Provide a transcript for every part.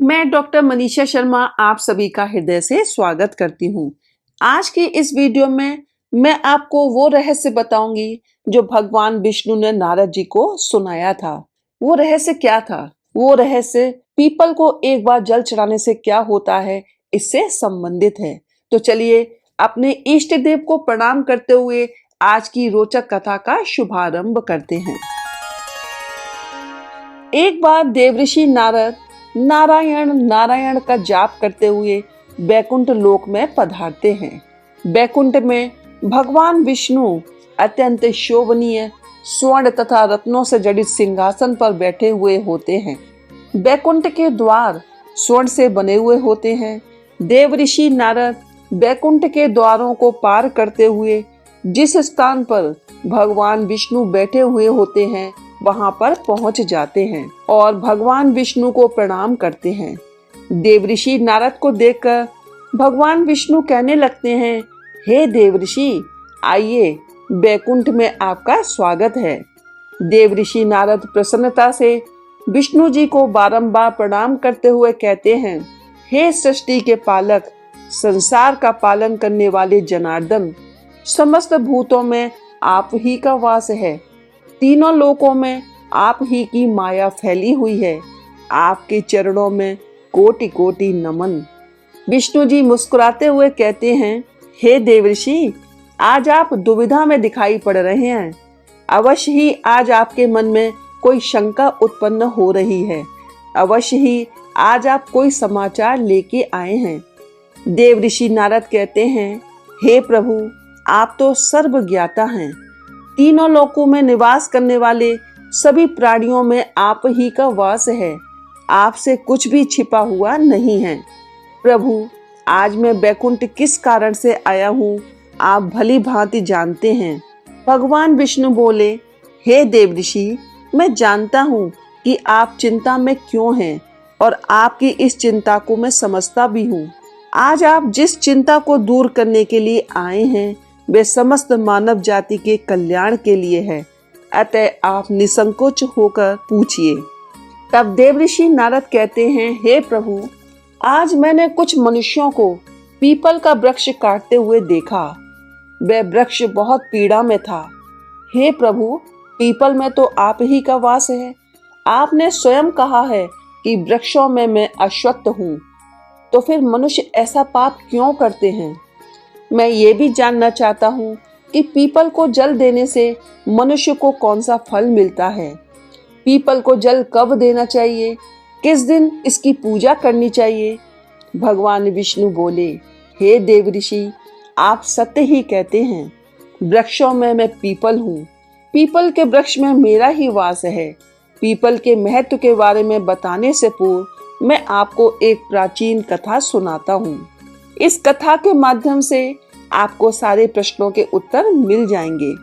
मैं डॉक्टर मनीषा शर्मा आप सभी का हृदय से स्वागत करती हूँ। आज की इस वीडियो में मैं आपको वो रहस्य बताऊंगी जो भगवान विष्णु ने नारद जी को सुनाया था। वो रहस्य क्या था? वो रहस्य पीपल को एक बार जल चढ़ाने से क्या होता है, इससे संबंधित है। तो चलिए अपने इष्ट देव को प्रणाम करते हुए आज की रोचक कथा का शुभारंभ करते हैं। एक बार देवऋषि नारद नारायण नारायण का जाप करते हुए बैकुंठ लोक में पधारते हैं। बैकुंठ में भगवान विष्णु अत्यंत शोभनीय स्वर्ण तथा रत्नों से जड़ित सिंहासन पर बैठे हुए होते हैं। बैकुंठ के द्वार स्वर्ण से बने हुए होते हैं। देवऋषि नारद बैकुंठ के द्वारों को पार करते हुए जिस स्थान पर भगवान विष्णु बैठे हुए होते हैं वहां पर पहुंच जाते हैं और भगवान विष्णु को प्रणाम करते हैं। देवऋषि नारद को देखकर भगवान विष्णु कहने लगते हैं, हे देवऋषि, आइए, बैकुंठ में आपका स्वागत है। देवऋषि नारद प्रसन्नता से विष्णु जी को बारंबार प्रणाम करते हुए कहते हैं, हे सृष्टि के पालक, संसार का पालन करने वाले जनार्दन, समस्त भूतों में आप ही का वास है। तीनों लोकों में आप ही की माया फैली हुई है। आपके चरणों में कोटि कोटि नमन। विष्णु जी मुस्कुराते हुए कहते हैं, हे देवऋषि, आज आप दुविधा में दिखाई पड़ रहे हैं। अवश्य ही आज आपके मन में कोई शंका उत्पन्न हो रही है। अवश्य ही आज आप कोई समाचार लेके आए हैं। देवऋषि नारद कहते हैं, हे प्रभु, आप तो सर्वज्ञाता हैं। तीनों लोकों में निवास करने वाले सभी प्राणियों में आप ही का वास है। आपसे कुछ भी छिपा हुआ नहीं है। प्रभु, आज मैं बैकुंठ किस कारण से आया हूँ, आप भली भांति जानते हैं। भगवान विष्णु बोले, हे देवऋषि, मैं जानता हूँ कि आप चिंता में क्यों हैं और आपकी इस चिंता को मैं समझता भी हूँ। आज आप जिस चिंता को दूर करने के लिए आए हैं वे समस्त मानव जाति के कल्याण के लिए है। अतः आप निसंकोच होकर पूछिए। तब देवऋषि नारद कहते हैं, हे प्रभु, आज मैंने कुछ मनुष्यों को पीपल का वृक्ष काटते हुए देखा। वह वृक्ष बहुत पीड़ा में था। हे प्रभु, पीपल में तो आप ही का वास है। आपने स्वयं कहा है कि वृक्षों में मैं अश्वत्थ हूँ। तो फिर मनुष्य ऐसा पाप क्यों करते हैं? मैं ये भी जानना चाहता हूँ कि पीपल को जल देने से मनुष्य को कौन सा फल मिलता है। पीपल को जल कब देना चाहिए, किस दिन इसकी पूजा करनी चाहिए? भगवान विष्णु बोले, हे देवऋषि, आप सत्य ही कहते हैं। वृक्षों में मैं पीपल हूँ। पीपल के वृक्ष में मेरा ही वास है। पीपल के महत्व के बारे में बताने से पूर्व मैं आपको एक प्राचीन कथा सुनाता हूँ। इस कथा के माध्यम से आपको सारे प्रश्नों के उत्तर मिल जाएंगे।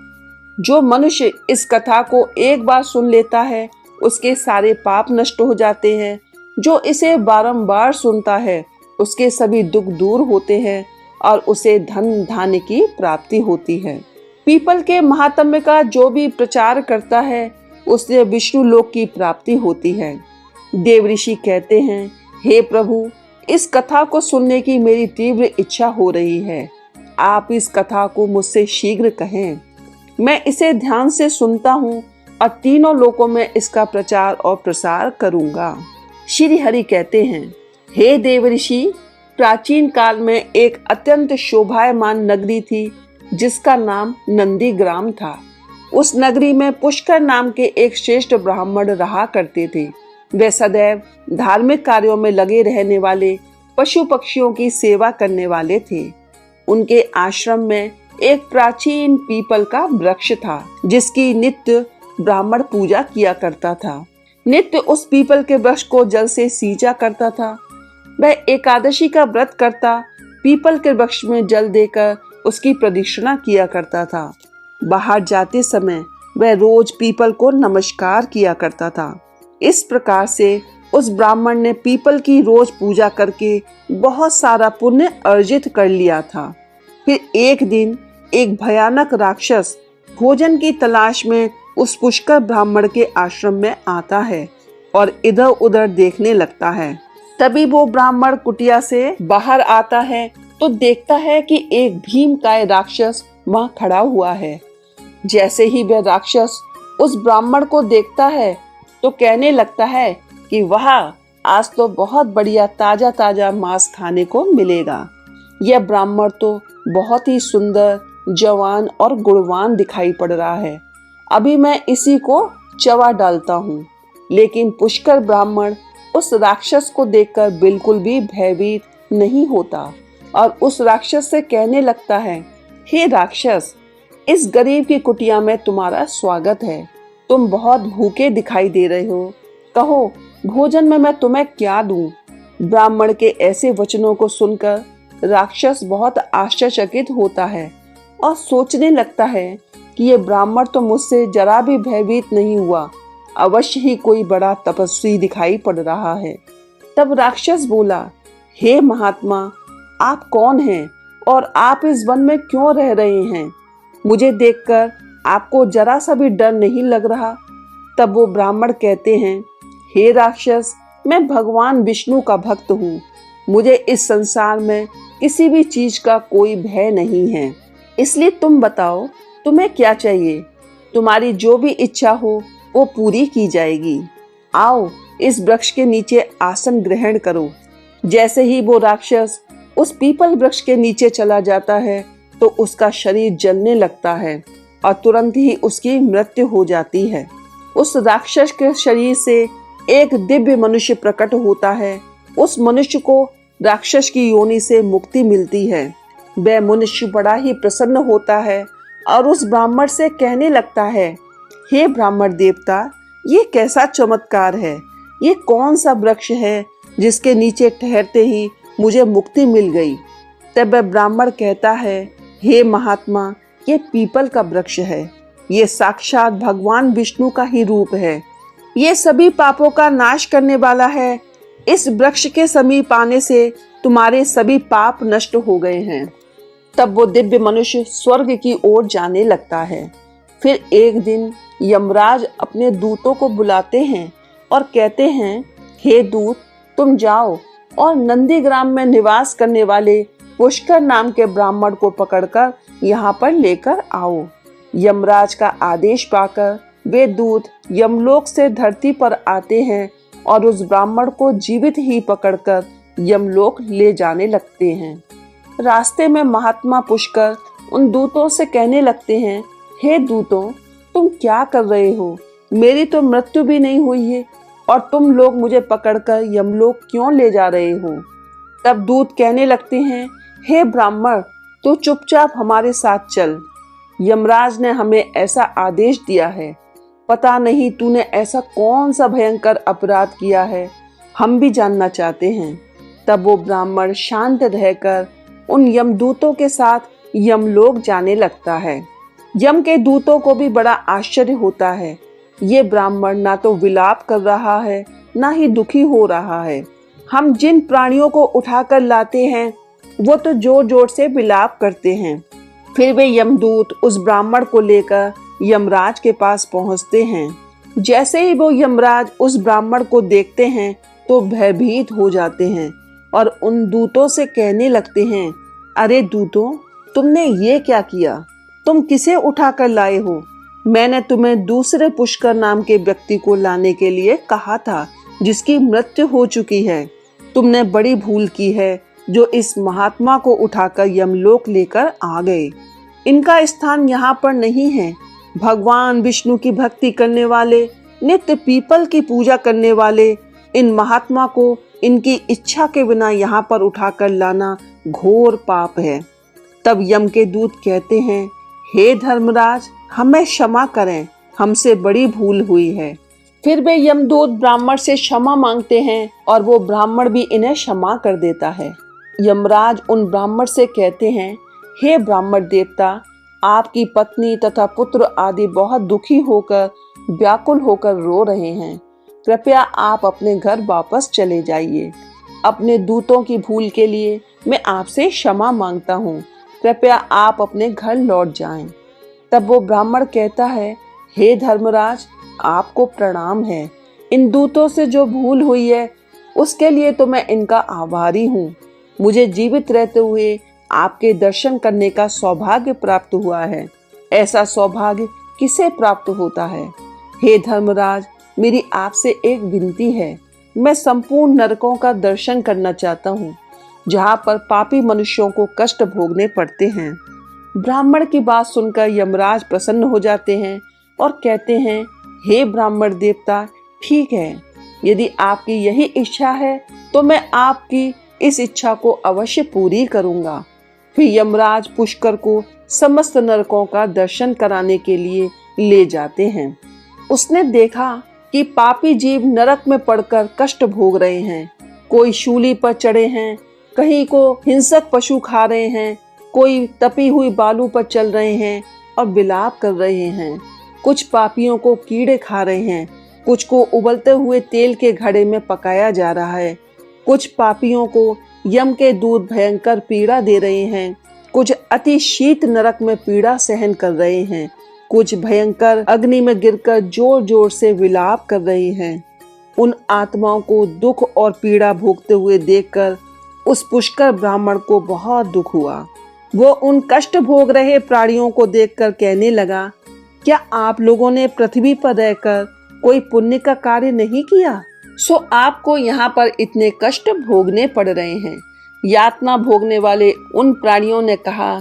जो मनुष्य इस कथा को एक बार सुन लेता है उसके सारे पाप नष्ट हो जाते हैं। जो इसे बारंबार सुनता है उसके सभी दुख दूर होते हैं और उसे धन धान्य की प्राप्ति होती है। पीपल के महात्म्य का जो भी प्रचार करता है उससे विष्णु लोक की प्राप्ति होती है। देवऋषि कहते हैं, हे प्रभु, इस कथा को सुनने की मेरी तीव्र इच्छा हो रही है। आप इस कथा को मुझसे शीघ्र कहें। मैं इसे ध्यान से सुनता हूँ और तीनों लोकों में इसका प्रचार और प्रसार करूँगा। श्री हरि कहते हैं, हे देवऋषि, प्राचीन काल में एक अत्यंत शोभायमान नगरी थी जिसका नाम नंदीग्राम था। उस नगरी में पुष्कर नाम के एक श्रेष्ठ ब्राह्मण रहा करते थे। वे सदैव धार्मिक कार्यों में लगे रहने वाले, पशु पक्षियों की सेवा करने वाले थे। उनके आश्रम में एक प्राचीन पीपल का वृक्ष था जिसकी नित्य ब्राह्मण पूजा किया करता था। नित्य उस पीपल के वृक्ष को जल से सींचा करता था। वह एकादशी का व्रत करता, पीपल के वृक्ष में जल देकर उसकी प्रदक्षिणा किया करता था। बाहर जाते समय वह रोज पीपल को नमस्कार किया करता था। इस प्रकार से उस ब्राह्मण ने पीपल की रोज पूजा करके बहुत सारा पुण्य अर्जित कर लिया था। फिर एक दिन एक भयानक राक्षस भोजन की तलाश में उस पुष्कर ब्राह्मण के आश्रम में आता है और इधर उधर देखने लगता है। तभी वो ब्राह्मण कुटिया से बाहर आता है तो देखता है कि एक भीमकाय राक्षस वहां खड़ा हुआ है। जैसे ही वह राक्षस उस ब्राह्मण को देखता है तो कहने लगता है कि वाह, आज तो बहुत बढ़िया ताजा ताजा मांस खाने को मिलेगा। यह ब्राह्मण तो बहुत ही सुंदर, जवान और गुणवान दिखाई पड़ रहा है। अभी मैं इसी को चबा डालता हूँ। लेकिन पुष्कर ब्राह्मण उस राक्षस को देखकर बिल्कुल भी भयभीत नहीं होता और उस राक्षस से कहने लगता है, हे राक्षस, इस गरीब की कुटिया में तुम्हारा स्वागत है। तुम बहुत भूखे दिखाई दे रहे हो। कहो, भोजन में मैं तुम्हें क्या दूं? ब्राह्मण के ऐसे वचनों को सुनकर राक्षस बहुत आश्चर्यचकित होता है और सोचने लगता है कि ये ब्राह्मण तो मुझसे जरा भी भयभीत नहीं हुआ, अवश्य ही कोई बड़ा तपस्वी दिखाई पड़ रहा है। तब राक्षस बोला, हे महात्मा, आप कौन हैं और आप इस वन में क्यों रह रहे हैं? मुझे देखकर आपको जरा सा भी डर नहीं लग रहा? तब वो ब्राह्मण कहते हैं, हे राक्षस, मैं भगवान विष्णु का भक्त हूँ। मुझे इस संसार में किसी भी चीज का कोई भय नहीं है। इसलिए तुम बताओ, तुम्हें क्या चाहिए? तुम्हारी जो भी इच्छा हो वो पूरी की जाएगी। आओ, इस वृक्ष के नीचे आसन ग्रहण करो। जैसे ही वो राक्षस उस पीपल वृक्ष के नीचे चला जाता है तो उसका शरीर जलने लगता है और तुरंत ही उसकी मृत्यु हो जाती है। उस राक्षस के शरीर से एक दिव्य मनुष्य प्रकट होता है। उस मनुष्य को राक्षस की योनि से मुक्ति मिलती है। वह मनुष्य बड़ा ही प्रसन्न होता है और उस ब्राह्मण से कहने लगता है, हे ब्राह्मण देवता, ये कैसा चमत्कार है? ये कौन सा वृक्ष है जिसके नीचे ठहरते ही मुझे मुक्ति मिल गई? तब वह ब्राह्मण कहता है, हे महात्मा, ये पीपल का वृक्ष है। ये साक्षात भगवान विष्णु का ही रूप है। ये सभी पापों का नाश करने वाला है। इस वृक्ष के समीप आने से तुम्हारे सभी पाप नष्ट हो गए हैं। तब वो दिव्य मनुष्य स्वर्ग की ओर जाने लगता है। फिर एक दिन यमराज अपने दूतों को बुलाते हैं और कहते हैं, हे दूत, तुम जाओ और नंदीग्राम में निवास करने वाले पुष्कर नाम के ब्राह्मण को पकड़कर यहाँ पर लेकर आओ। यमराज का आदेश पाकर वे दूत यमलोक से धरती पर आते हैं और उस ब्राह्मण को जीवित ही पकड़कर यमलोक ले जाने लगते हैं। रास्ते में महात्मा पुष्कर उन दूतों से कहने लगते हैं, हे दूतों, तुम क्या कर रहे हो? मेरी तो मृत्यु भी नहीं हुई है और तुम लोग मुझे पकड़कर यमलोक क्यों ले जा रहे हो? तब दूत कहने लगते हैं, हे ब्राह्मण, तू चुपचाप हमारे साथ चल। यमराज ने हमें ऐसा आदेश दिया है। पता नहीं तूने ऐसा कौन सा भयंकर अपराध किया है, हम भी जानना चाहते हैं। तब वो ब्राह्मण शांत रहकर उन यमदूतों के साथ यमलोक जाने लगता है। यम के दूतों को भी बड़ा आश्चर्य होता है। ये ब्राह्मण ना तो विलाप कर रहा है, ना ही दुखी हो रहा है। हम जिन प्राणियों को उठाकर लाते हैं वो तो जोर जोर से विलाप करते हैं। फिर वे यमदूत उस ब्राह्मण को लेकर यमराज के पास पहुंचते हैं। जैसे ही वो यमराज उस ब्राह्मण को देखते हैं तो भयभीत हो जाते हैं और उन दूतों से कहने लगते हैं, अरे दूतों, तुमने ये क्या किया? तुम किसे उठाकर लाए हो? मैंने तुम्हें दूसरे पुष्कर नाम के व्यक्ति को लाने के लिए कहा था, जिसकी मृत्यु हो चुकी है। तुमने बड़ी भूल की है जो इस महात्मा को उठाकर यमलोक लेकर आ गए। इनका स्थान यहाँ पर नहीं है। भगवान विष्णु की भक्ति करने वाले, नित्य पीपल की पूजा करने वाले इन महात्मा को इनकी इच्छा के बिना यहाँ पर उठाकर लाना घोर पाप है। तब यम के दूत कहते हैं, हे धर्मराज, हमें क्षमा करें, हमसे बड़ी भूल हुई है। फिर वे यमदूत ब्राह्मण से क्षमा मांगते हैं और वो ब्राह्मण भी इन्हें क्षमा कर देता है। यमराज उन ब्राह्मण से कहते हैं, हे ब्राह्मण देवता, आपकी पत्नी तथा पुत्र आदि बहुत दुखी होकर, व्याकुल होकर रो रहे हैं। कृपया आप अपने घर वापस चले जाइए। अपने दूतों की भूल के लिए मैं आपसे क्षमा मांगता हूँ। कृपया आप अपने घर लौट जाएं। तब वो ब्राह्मण कहता है, हे धर्मराज, आपको प्रणाम है। इन दूतों से जो भूल हुई है उसके लिए तो मैं इनका आभारी हूँ। मुझे जीवित रहते हुए आपके दर्शन करने का सौभाग्य प्राप्त हुआ है। ऐसा सौभाग्य किसे प्राप्त होता है? हे धर्मराज, मेरी आपसे एक विनती है। मैं संपूर्ण नरकों का दर्शन करना चाहता हूँ, जहाँ पर पापी मनुष्यों को कष्ट भोगने पड़ते हैं। ब्राह्मण की बात सुनकर यमराज प्रसन्न हो जाते हैं और कहते हैं, हे ब्राह्मण देवता, ठीक है, यदि आपकी यही इच्छा है तो मैं आपकी इस इच्छा को अवश्य पूरी करूंगा। फिर यमराज पुष्कर को समस्त नरकों का दर्शन कराने के लिए ले जाते हैं। उसने देखा कि पापी जीव नरक में पड़कर कष्ट भोग रहे हैं। कोई शूली पर चढ़े हैं, कहीं को हिंसक पशु खा रहे हैं, कोई तपी हुई बालू पर चल रहे हैं और विलाप कर रहे हैं। कुछ पापियों को कीड़े खा रहे हैं, कुछ को उबलते हुए तेल के घड़े में पकाया जा रहा है। कुछ पापियों को यम के दूत भयंकर पीड़ा दे रहे हैं, कुछ अति शीत नरक में पीड़ा सहन कर रहे हैं, कुछ भयंकर अग्नि में गिरकर जोर जोर से विलाप कर रहे हैं। उन आत्माओं को दुख और पीड़ा भोगते हुए देखकर उस पुष्कर ब्राह्मण को बहुत दुख हुआ। वो उन कष्ट भोग रहे प्राणियों को देखकर कहने लगा, क्या आप लोगों ने पृथ्वी पर रहकर कोई पुण्य का कार्य नहीं किया, सो आपको यहाँ पर इतने कष्ट भोगने पड़ रहे हैं। यातना भोगने वाले उन प्राणियों ने कहा,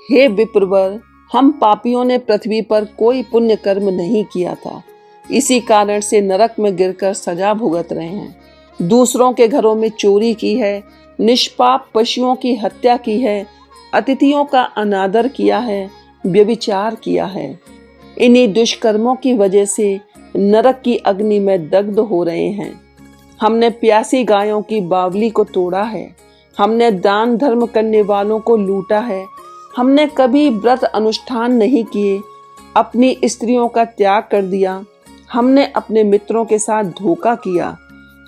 हे विप्रवर, हम पापियों ने पृथ्वी पर कोई पुण्य कर्म नहीं किया था, इसी कारण से नरक में गिरकर सजा भुगत रहे हैं। दूसरों के घरों में चोरी की है, निष्पाप पशुओं की हत्या की है, अतिथियों का अनादर किया है, व्यभिचार किया है। इन्हीं दुष्कर्मों की वजह से नरक की अग्नि में दग्ध हो रहे हैं। हमने प्यासी गायों की बावली को तोड़ा है, हमने दान धर्म करने वालों को लूटा है, हमने कभी व्रत अनुष्ठान नहीं किए, अपनी स्त्रियों का त्याग कर दिया, हमने अपने मित्रों के साथ धोखा किया,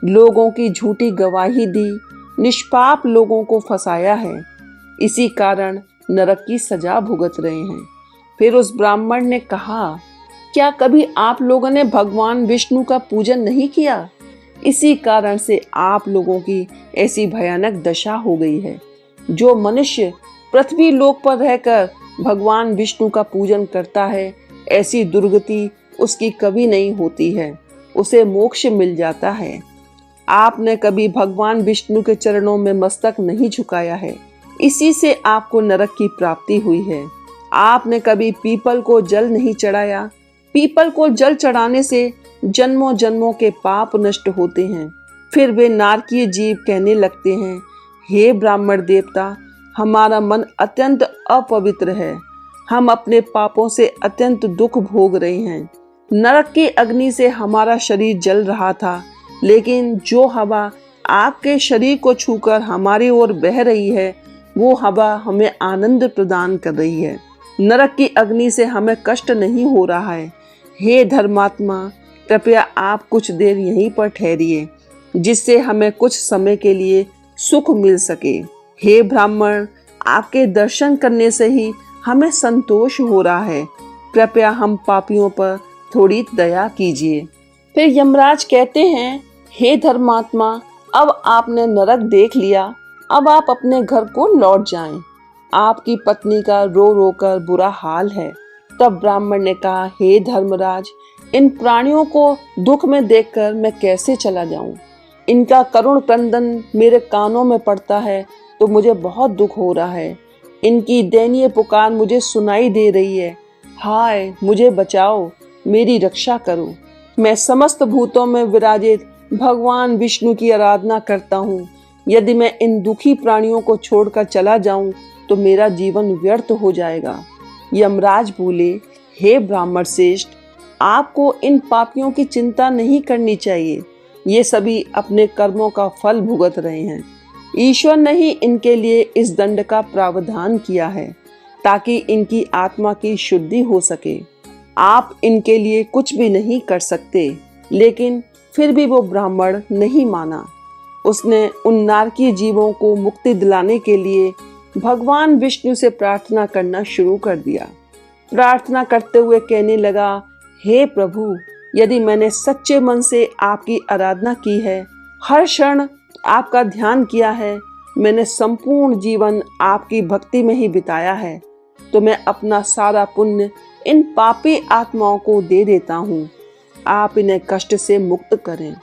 लोगों की झूठी गवाही दी, निष्पाप लोगों को फंसाया है। इसी कारण नरक की सजा भुगत रहे हैं। फिर उस ब्राह्मण ने कहा, क्या कभी आप लोगों ने भगवान विष्णु का पूजन नहीं किया? इसी कारण से आप लोगों की ऐसी भयानक दशा हो गई है। जो मनुष्य पृथ्वी लोक पर रहकर भगवान विष्णु का पूजन करता है, ऐसी दुर्गति उसकी कभी नहीं होती है, उसे मोक्ष मिल जाता है। आपने कभी भगवान विष्णु के चरणों में मस्तक नहीं झुकाया है, इसी से आपको नरक की प्राप्ति हुई है। आपने कभी पीपल को जल नहीं चढ़ाया, पीपल को जल चढ़ाने से जन्मों जन्मों के पाप नष्ट होते हैं। फिर वे नारकीय जीव कहने लगते हैं, हे ब्राह्मण देवता, हमारा मन अत्यंत अपवित्र है, हम अपने पापों से अत्यंत दुख भोग रहे हैं। नरक की अग्नि से हमारा शरीर जल रहा था, लेकिन जो हवा आपके शरीर को छूकर हमारी ओर बह रही है, वो हवा हमें आनंद प्रदान कर रही है। नरक की अग्नि से हमें कष्ट नहीं हो रहा है। हे धर्मात्मा, कृपया आप कुछ देर यहीं पर ठहरिए, जिससे हमें कुछ समय के लिए सुख मिल सके। हे ब्राह्मण, आपके दर्शन करने से ही हमें संतोष हो रहा है, कृपया हम पापियों पर थोड़ी दया कीजिए। फिर यमराज कहते हैं, हे धर्मात्मा, अब आपने नरक देख लिया, अब आप अपने घर को लौट जाएं। आपकी पत्नी का रो रो कर बुरा हाल है। तब ब्राह्मण ने कहा, हे धर्मराज, इन प्राणियों को दुख में देखकर मैं कैसे चला जाऊं? इनका करुण क्रंदन मेरे कानों में पड़ता है तो मुझे बहुत दुख हो रहा है। इनकी दयनीय पुकार मुझे सुनाई दे रही है। हाय, मुझे बचाओ, मेरी रक्षा करो। मैं समस्त भूतों में विराजित भगवान विष्णु की आराधना करता हूँ। यदि मैं इन दुखी प्राणियों को छोड़कर चला जाऊं तो मेरा जीवन व्यर्थ हो जाएगा। यमराज बोले, हे ब्राह्मण श्रेष्ठ, आपको इन पापियों की चिंता नहीं करनी चाहिए। ये सभी अपने कर्मों का फल भुगत रहे हैं। ईश्वर ने ही इनके लिए इस दंड का प्रावधान किया है, ताकि इनकी आत्मा की शुद्धि हो सके। आप इनके लिए कुछ भी नहीं कर सकते। लेकिन फिर भी वो ब्राह्मण नहीं माना। उसने उन नारकीय जीवों को मुक्ति दिलाने के लिए भगवान विष्णु से प्रार्थना करना शुरू कर दिया। प्रार्थना करते हुए कहने लगा, हे प्रभु, यदि मैंने सच्चे मन से आपकी आराधना की है, हर क्षण आपका ध्यान किया है, मैंने संपूर्ण जीवन आपकी भक्ति में ही बिताया है, तो मैं अपना सारा पुण्य इन पापी आत्माओं को दे देता हूँ। आप इन्हें कष्ट से मुक्त करें।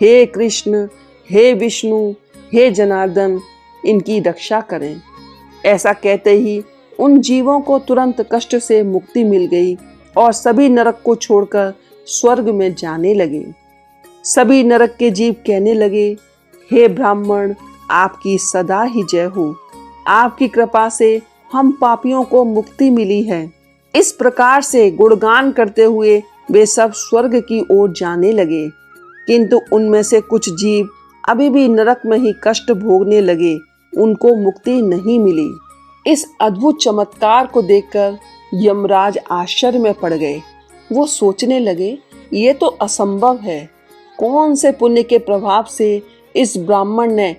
हे कृष्ण, हे विष्णु, हे जनार्दन, इनकी रक्षा करें। ऐसा कहते ही उन जीवों को तुरंत कष्ट से मुक्ति मिल गई और सभी नरक को छोड़कर स्वर्ग में जाने लगे। सभी नरक के जीव कहने लगे, हे ब्राह्मण, आपकी सदा ही जय हो। आपकी कृपा से हम पापियों को मुक्ति मिली है। इस प्रकार से गुणगान करते हुए वे सब स्वर्ग की ओर जाने लगे, किंतु उनमें से कुछ जीव अभी भी नरक में ही कष्ट भोगने लगे, उनको मुक्ति नहीं मिली। इस अद्भुत चमत्कार को देखकर यमराज आश्चर्य में पड़ गए। वो सोचने लगे, ये तो असंभव है। कौन से पुण्य के प्रभाव से इस ब्राह्मण ने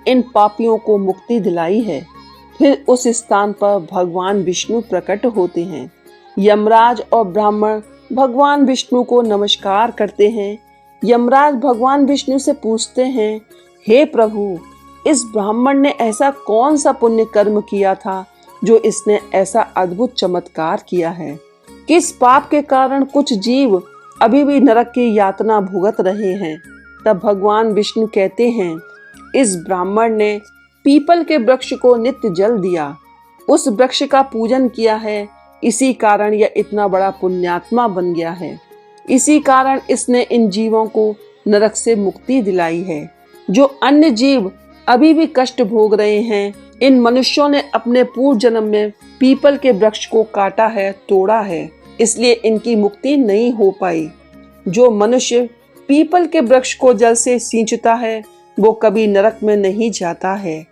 इन पापियों को मुक्ति दिलाई है। फिर उस स्थान पर भगवान विष्णु प्रकट होते हैं। यमराज और ब्राह्मण भगवान विष्णु को नमस्कार करते हैं। यमराज भगवान विष्णु से पूछते हैं, हे प्रभु, इस ब्राह्मण ने ऐसा कौन सा पुण्य कर्म किया था जो इसने ऐसा अद्भुत चमत्कार किया है। किस पाप के कारण कुछ जीव अभी भी नरक की यातना भुगत रहे हैं। तब भगवान विष्णु कहते हैं, इस ब्राह्मण ने पीपल के वृक्ष को नित्य जल दिया, उस वृक्ष का पूजन किया है, इसी कारण यह इतना बड़ा पुण्यात्मा बन गया है। इसी कारण इसने इन जीवों को नरक से मुक्ति दिलाई है। जो अन्य जीव अभी भी कष्ट भोग रहे हैं, इन मनुष्यों ने अपने पूर्व जन्म में पीपल के वृक्ष को काटा है, तोड़ा है, इसलिए इनकी मुक्ति नहीं हो पाई। जो मनुष्य पीपल के वृक्ष को जल से सींचता है, वो कभी नरक में नहीं जाता है।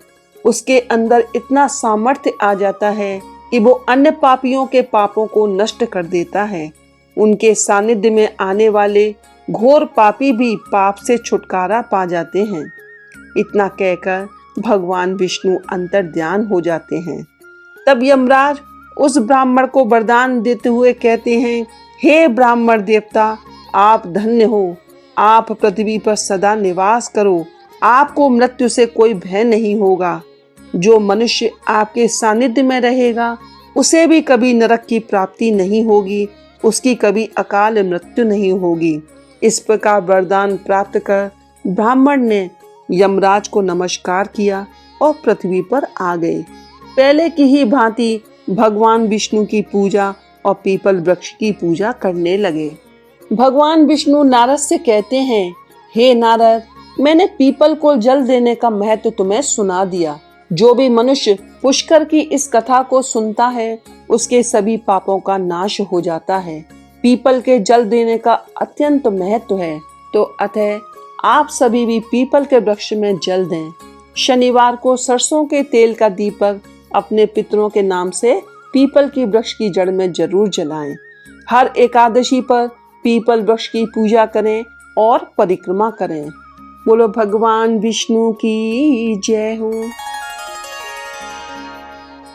उसके अंदर इतना सामर्थ्य आ जाता है कि वो अन्य पापियों के पापों को नष्ट कर देता है। उनके सानिध्य में आने वाले घोर पापी भी पाप से छुटकारा पा जाते हैं। इतना कहकर भगवान विष्णु अंतर्ध्यान हो जाते हैं। तब यमराज उस ब्राह्मण को वरदान देते हुए कहते हैं, हे ब्राह्मण देवता, आप धन्य हो। आप पृथ्वी पर सदा निवास करो। आपको मृत्यु से कोई भय नहीं होगा। जो मनुष्य आपके सानिध्य में रहेगा, उसे भी कभी नरक की प्राप्ति नहीं होगी, उसकी कभी अकाल मृत्यु नहीं होगी। इस प्रकार वरदान प्राप्त कर ब्राह्मण ने यमराज को नमस्कार किया और पृथ्वी पर आ गए। पहले की ही भांति भगवान विष्णु की पूजा और पीपल वृक्ष की पूजा करने लगे। भगवान विष्णु नारद से कहते हैं, हे नारद, मैंने पीपल को जल देने का महत्व तुम्हें सुना दिया। जो भी मनुष्य पुष्कर की इस कथा को सुनता है, उसके सभी पापों का नाश हो जाता है। पीपल के जल देने का अत्यंत महत्व है, तो अतः आप सभी भी पीपल के वृक्ष में जल दें। शनिवार को सरसों के तेल का दीपक अपने पितरों के नाम से पीपल की वृक्ष की जड़ में जरूर जलाएं। हर एकादशी पर पीपल वृक्ष की पूजा करें और परिक्रमा करें। बोलो भगवान विष्णु की जय हो।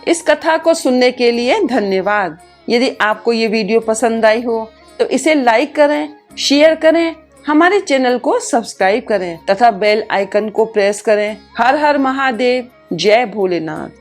इस कथा को सुनने के लिए धन्यवाद। यदि आपको ये वीडियो पसंद आई हो तो इसे लाइक करें, शेयर करें, हमारे चैनल को सब्सक्राइब करें तथा बेल आइकन को प्रेस करें। हर हर महादेव, जय भोलेनाथ।